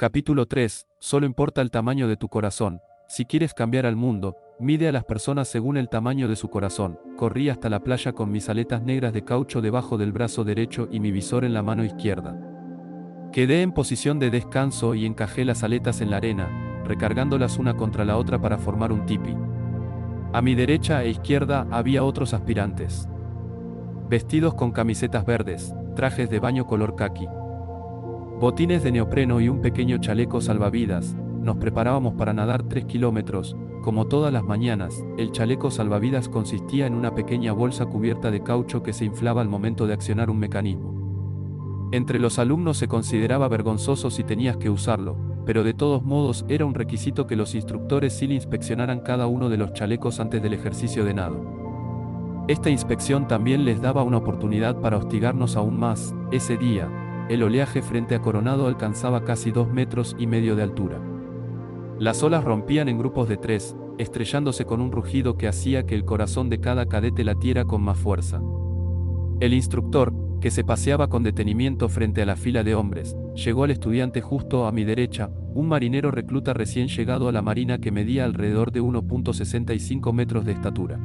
Capítulo 3. Solo importa el tamaño de tu corazón. Si quieres cambiar al mundo, mide a las personas según el tamaño de su corazón. Corrí hasta la playa con mis aletas negras de caucho debajo del brazo derecho y mi visor en la mano izquierda. Quedé en posición de descanso y encajé las aletas en la arena, recargándolas una contra la otra para formar un tipi. A mi derecha e izquierda había otros aspirantes. Vestidos con camisetas verdes, trajes de baño color caqui, botines de neopreno y un pequeño chaleco salvavidas. Nos preparábamos para nadar 3 kilómetros. Como todas las mañanas, el chaleco salvavidas consistía en una pequeña bolsa cubierta de caucho que se inflaba al momento de accionar un mecanismo. Entre los alumnos se consideraba vergonzoso si tenías que usarlo, pero de todos modos era un requisito que los instructores SEAL inspeccionaran cada uno de los chalecos antes del ejercicio de nado. Esta inspección también les daba una oportunidad para hostigarnos aún más. Ese día, el oleaje frente a Coronado alcanzaba casi 2,5 metros de altura. Las olas rompían en grupos de 3, estrellándose con un rugido que hacía que el corazón de cada cadete latiera con más fuerza. El instructor, que se paseaba con detenimiento frente a la fila de hombres, llegó al estudiante justo a mi derecha, un marinero recluta recién llegado a la marina que medía alrededor de 1,65 metros de estatura.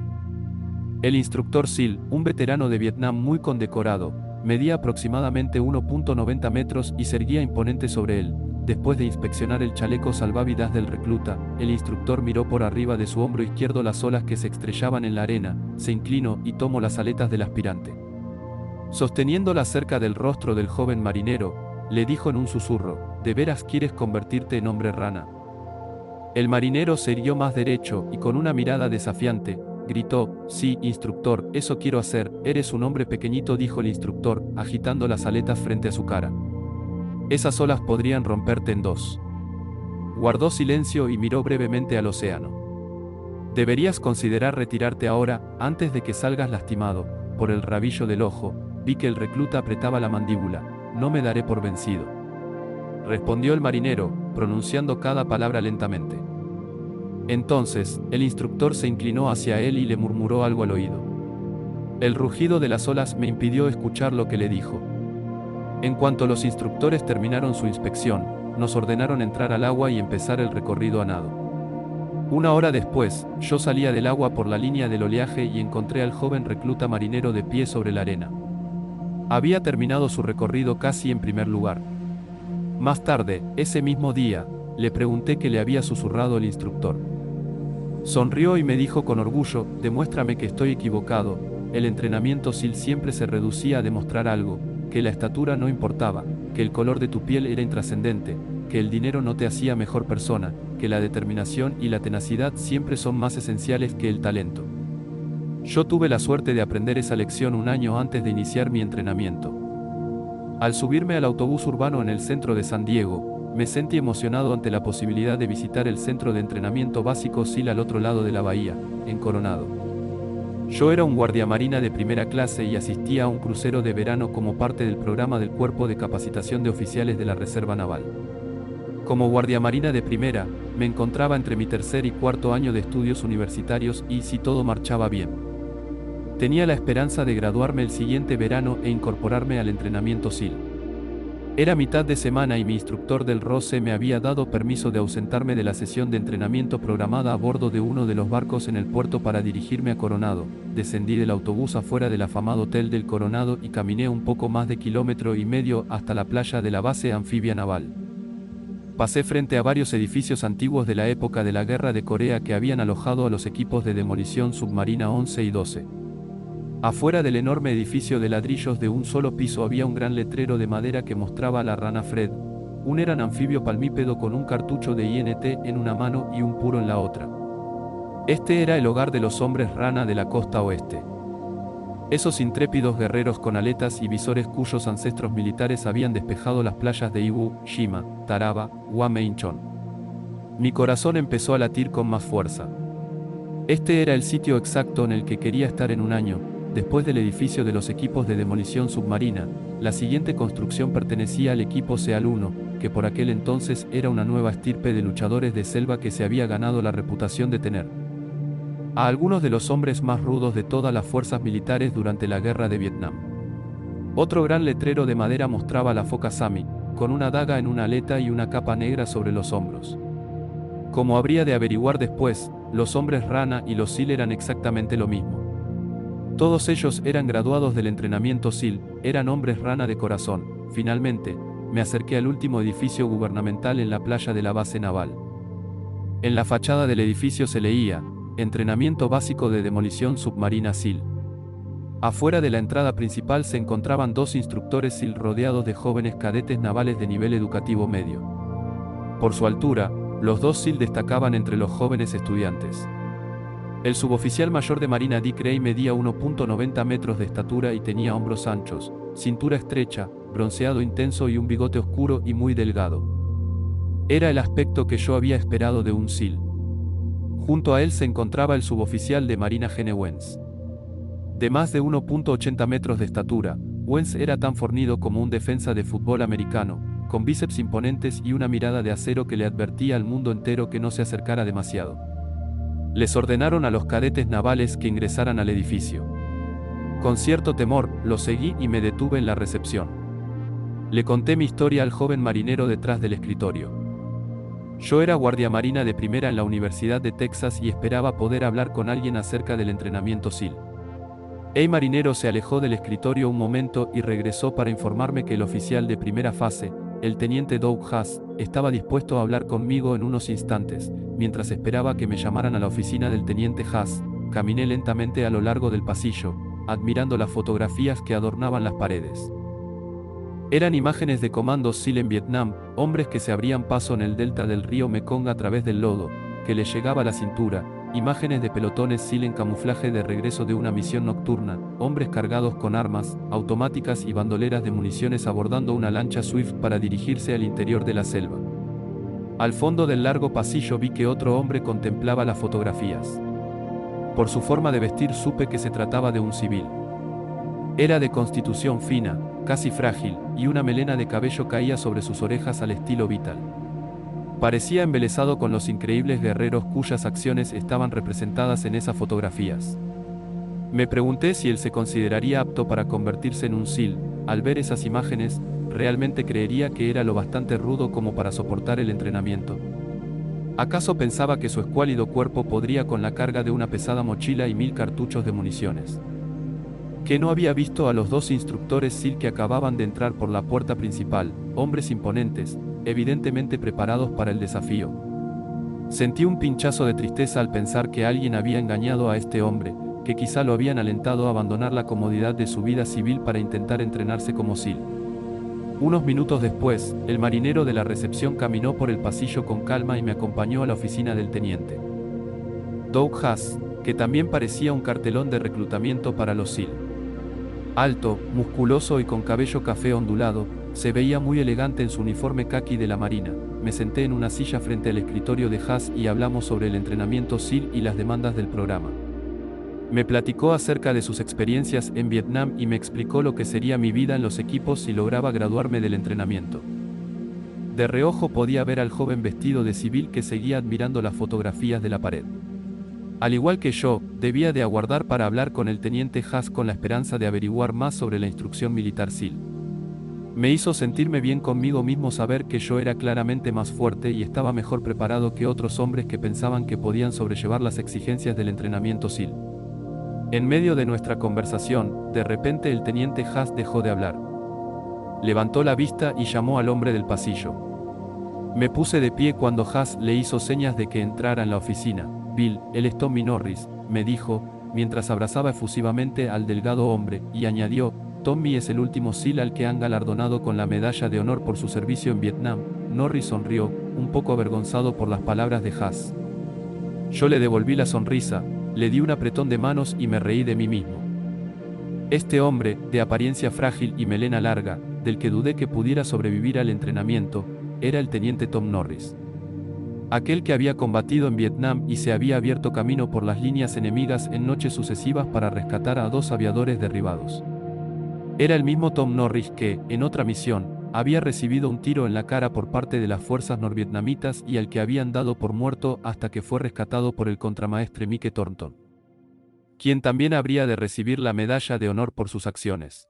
El instructor SEAL, un veterano de Vietnam muy condecorado, medía aproximadamente 1,90 metros y se erguía imponente sobre él. Después de inspeccionar el chaleco salvavidas del recluta, el instructor miró por arriba de su hombro izquierdo las olas que se estrellaban en la arena, se inclinó y tomó las aletas del aspirante. Sosteniéndolas cerca del rostro del joven marinero, le dijo en un susurro: ¿de veras quieres convertirte en hombre rana? El marinero se irguió más derecho y con una mirada desafiante, gritó: sí, instructor, eso quiero hacer. Eres un hombre pequeñito, dijo el instructor, agitando las aletas frente a su cara. Esas olas podrían romperte en dos. Guardó silencio y miró brevemente al océano. Deberías considerar retirarte ahora, antes de que salgas lastimado. Por el rabillo del ojo, vi que el recluta apretaba la mandíbula. No me daré por vencido, respondió el marinero, pronunciando cada palabra lentamente. Entonces, el instructor se inclinó hacia él y le murmuró algo al oído. El rugido de las olas me impidió escuchar lo que le dijo. En cuanto los instructores terminaron su inspección, nos ordenaron entrar al agua y empezar el recorrido a nado. 1 hora después, yo salía del agua por la línea del oleaje y encontré al joven recluta marinero de pie sobre la arena. Había terminado su recorrido casi en primer lugar. Más tarde, ese mismo día, le pregunté qué le había susurrado el instructor. Sonrió y me dijo con orgullo: demuéstrame que estoy equivocado. El entrenamiento SEAL siempre se reducía a demostrar algo, que la estatura no importaba, que el color de tu piel era intrascendente, que el dinero no te hacía mejor persona, que la determinación y la tenacidad siempre son más esenciales que el talento. Yo tuve la suerte de aprender esa lección 1 año antes de iniciar mi entrenamiento. Al subirme al autobús urbano en el centro de San Diego, me sentí emocionado ante la posibilidad de visitar el centro de entrenamiento básico SEAL al otro lado de la bahía, en Coronado. Yo era un guardiamarina de primera clase y asistía a un crucero de verano como parte del programa del Cuerpo de Capacitación de Oficiales de la Reserva Naval. Como guardiamarina de primera, me encontraba entre mi 3er y 4er año de estudios universitarios y, si todo marchaba bien, tenía la esperanza de graduarme el siguiente verano e incorporarme al entrenamiento SEAL. Era mitad de semana y mi instructor del ROCE me había dado permiso de ausentarme de la sesión de entrenamiento programada a bordo de uno de los barcos en el puerto para dirigirme a Coronado. Descendí del autobús afuera del afamado Hotel del Coronado y caminé un poco más de 1,5 kilómetros hasta la playa de la base anfibia naval. Pasé frente a varios edificios antiguos de la época de la Guerra de Corea que habían alojado a los equipos de demolición submarina 11 y 12. Afuera del enorme edificio de ladrillos de un solo piso había un gran letrero de madera que mostraba a la rana Fred, un Eran anfibio palmípedo con un cartucho de INT en una mano y un puro en la otra. Este era el hogar de los hombres rana de la costa oeste. Esos intrépidos guerreros con aletas y visores cuyos ancestros militares habían despejado las playas de Iwo, Shima, Taraba, Guam e Incheon. Mi corazón empezó a latir con más fuerza. Este era el sitio exacto en el que quería estar en 1 año. Después del edificio de los equipos de demolición submarina, la siguiente construcción pertenecía al equipo SEAL 1, que por aquel entonces era una nueva estirpe de luchadores de selva que se había ganado la reputación de tener a algunos de los hombres más rudos de todas las fuerzas militares durante la guerra de Vietnam. Otro gran letrero de madera mostraba a la foca Sami, con una daga en una aleta y una capa negra sobre los hombros. Como habría de averiguar después, los hombres rana y los SEAL eran exactamente lo mismo. Todos ellos eran graduados del entrenamiento SEAL, eran hombres rana de corazón. Finalmente, me acerqué al último edificio gubernamental en la playa de la base naval. En la fachada del edificio se leía, Entrenamiento básico de demolición submarina SEAL. Afuera de la entrada principal se encontraban dos instructores SEAL rodeados de jóvenes cadetes navales de nivel educativo medio. Por su altura, los dos SEAL destacaban entre los jóvenes estudiantes. El suboficial mayor de Marina Dick Gray medía 1,90 metros de estatura y tenía hombros anchos, cintura estrecha, bronceado intenso y un bigote oscuro y muy delgado. Era el aspecto que yo había esperado de un SEAL. Junto a él se encontraba el suboficial de Marina Gene Wentz. De más de 1,80 metros de estatura, Wentz era tan fornido como un defensa de fútbol americano, con bíceps imponentes y una mirada de acero que le advertía al mundo entero que no se acercara demasiado. Les ordenaron a los cadetes navales que ingresaran al edificio. Con cierto temor, lo seguí y me detuve en la recepción. Le conté mi historia al joven marinero detrás del escritorio. Yo era guardia marina de primera en la Universidad de Texas y esperaba poder hablar con alguien acerca del entrenamiento SEAL. El marinero se alejó del escritorio un momento y regresó para informarme que el oficial de primera fase, el teniente Doug Haas, estaba dispuesto a hablar conmigo en unos instantes. Mientras esperaba que me llamaran a la oficina del teniente Haas, caminé lentamente a lo largo del pasillo, admirando las fotografías que adornaban las paredes. Eran imágenes de comandos SEAL en Vietnam, hombres que se abrían paso en el delta del río Mekong a través del lodo, que les llegaba a la cintura, imágenes de pelotones SEAL en camuflaje de regreso de una misión nocturna, hombres cargados con armas automáticas y bandoleras de municiones abordando una lancha Swift para dirigirse al interior de la selva. Al fondo del largo pasillo vi que otro hombre contemplaba las fotografías. Por su forma de vestir supe que se trataba de un civil. Era de constitución fina, casi frágil, y una melena de cabello caía sobre sus orejas al estilo Vital. Parecía embelesado con los increíbles guerreros cuyas acciones estaban representadas en esas fotografías. Me pregunté si él se consideraría apto para convertirse en un SEAL. Al ver esas imágenes, ¿realmente creería que era lo bastante rudo como para soportar el entrenamiento? ¿Acaso pensaba que su escuálido cuerpo podría con la carga de una pesada mochila y 1000 cartuchos de municiones? Que no había visto a los dos instructores SEAL que acababan de entrar por la puerta principal, hombres imponentes, evidentemente preparados para el desafío. Sentí un pinchazo de tristeza al pensar que alguien había engañado a este hombre, que quizá lo habían alentado a abandonar la comodidad de su vida civil para intentar entrenarse como SEAL. Unos minutos después, el marinero de la recepción caminó por el pasillo con calma y me acompañó a la oficina del teniente Doug Haas, que también parecía un cartelón de reclutamiento para los SEAL. Alto, musculoso y con cabello café ondulado, se veía muy elegante en su uniforme caqui de la marina. Me senté en una silla frente al escritorio de Haas y hablamos sobre el entrenamiento SEAL y las demandas del programa. Me platicó acerca de sus experiencias en Vietnam y me explicó lo que sería mi vida en los equipos si lograba graduarme del entrenamiento. De reojo podía ver al joven vestido de civil que seguía admirando las fotografías de la pared. Al igual que yo, debía de aguardar para hablar con el teniente Haas con la esperanza de averiguar más sobre la instrucción militar SEAL. Me hizo sentirme bien conmigo mismo saber que yo era claramente más fuerte y estaba mejor preparado que otros hombres que pensaban que podían sobrellevar las exigencias del entrenamiento SEAL. En medio de nuestra conversación, de repente el teniente Haas dejó de hablar. Levantó la vista y llamó al hombre del pasillo. Me puse de pie cuando Haas le hizo señas de que entrara en la oficina. Bill, él es Tommy Norris, me dijo, mientras abrazaba efusivamente al delgado hombre, y añadió, Tommy es el último SEAL al que han galardonado con la medalla de honor por su servicio en Vietnam. Norris sonrió, un poco avergonzado por las palabras de Haas. Yo le devolví la sonrisa, le di un apretón de manos y me reí de mí mismo. Este hombre, de apariencia frágil y melena larga, del que dudé que pudiera sobrevivir al entrenamiento, era el teniente Tom Norris. Aquel que había combatido en Vietnam y se había abierto camino por las líneas enemigas en noches sucesivas para rescatar a 2 aviadores derribados. Era el mismo Tom Norris que, en otra misión, había recibido un tiro en la cara por parte de las fuerzas norvietnamitas y al que habían dado por muerto hasta que fue rescatado por el contramaestre Mike Thornton, quien también habría de recibir la medalla de honor por sus acciones.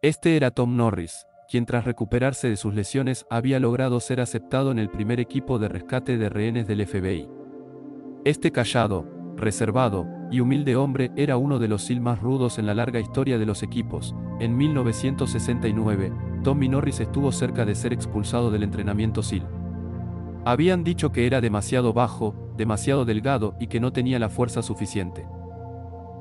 Este era Tom Norris, quien tras recuperarse de sus lesiones había logrado ser aceptado en el primer equipo de rescate de rehenes del FBI. Este callado, reservado y humilde hombre era uno de los SEAL más rudos en la larga historia de los equipos. En 1969, Tommy Norris estuvo cerca de ser expulsado del entrenamiento SEAL. Habían dicho que era demasiado bajo, demasiado delgado y que no tenía la fuerza suficiente.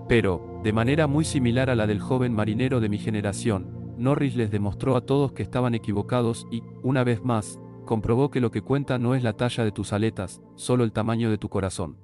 Pero, de manera muy similar a la del joven marinero de mi generación, Norris les demostró a todos que estaban equivocados y, una vez más, comprobó que lo que cuenta no es la talla de tus aletas, solo el tamaño de tu corazón.